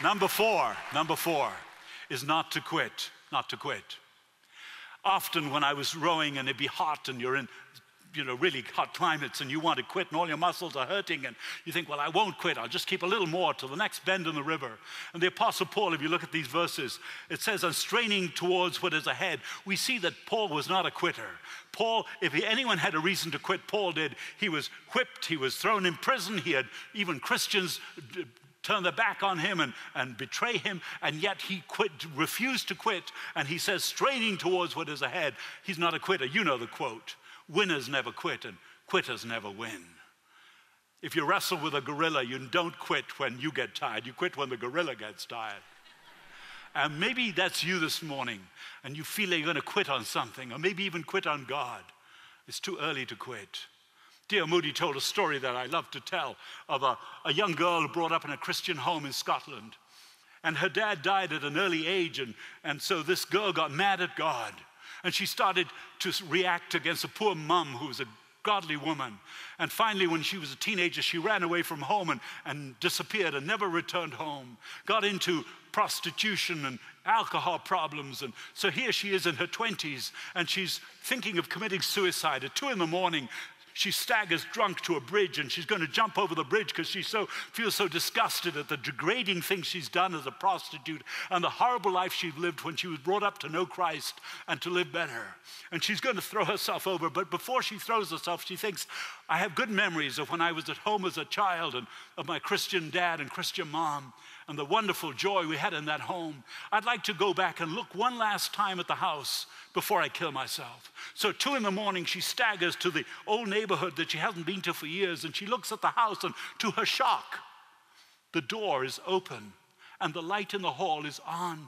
Number four is not to quit, not to quit. Often when I was rowing and it'd be hot and you're in really hot climates and you want to quit and all your muscles are hurting and you think, well, I won't quit. I'll just keep a little more till the next bend in the river. And the Apostle Paul, if you look at these verses, it says, "I'm straining towards what is ahead." We see that Paul was not a quitter. Paul, if anyone had a reason to quit, Paul did. He was whipped. He was thrown in prison. He had even Christians turn their back on him and betray him, and yet he refused to quit. And he says, straining towards what is ahead. He's not a quitter. You know the quote. Winners never quit and quitters never win. If you wrestle with a gorilla, you don't quit when you get tired. You quit when the gorilla gets tired. And maybe that's you this morning and you feel like you're going to quit on something or maybe even quit on God. It's too early to quit. D.L. Moody told a story that I love to tell of a young girl brought up in a Christian home in Scotland. And her dad died at an early age, and so this girl got mad at God. And she started to react against a poor mum who was a godly woman. And finally, when she was a teenager, she ran away from home and disappeared and never returned home. Got into prostitution and alcohol problems. And so here she is in her 20s, and she's thinking of committing suicide. At 2 a.m, she staggers drunk to a bridge, and she's going to jump over the bridge because she feels so disgusted at the degrading things she's done as a prostitute and the horrible life she lived when she was brought up to know Christ and to live better. And she's going to throw herself over, but before she throws herself, she thinks, I have good memories of when I was at home as a child and of my Christian dad and Christian mom and the wonderful joy we had in that home. I'd like to go back and look one last time at the house before I kill myself. So at 2 a.m, she staggers to the old neighborhood that she hasn't been to for years, and she looks at the house, and to her shock, the door is open and the light in the hall is on.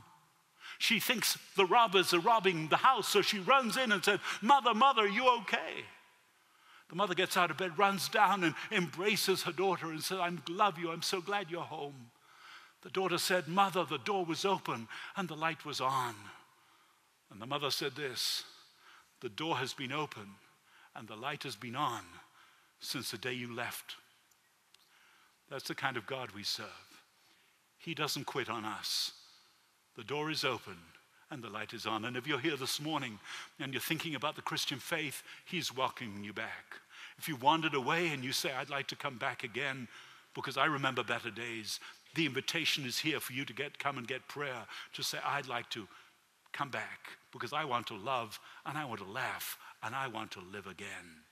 She thinks the robbers are robbing the house, so she runs in and says, Mother, are you okay? The mother gets out of bed, runs down and embraces her daughter and says, I love you, I'm so glad you're home. The daughter said, Mother, the door was open and the light was on. And the mother said this, the door has been open and the light has been on since the day you left. That's the kind of God we serve. He doesn't quit on us. The door is open and the light is on. And if you're here this morning and you're thinking about the Christian faith, he's welcoming you back. If you wandered away and you say, I'd like to come back again because I remember better days, the invitation is here for you to come and get prayer, to say, I'd like to come back because I want to love and I want to laugh and I want to live again.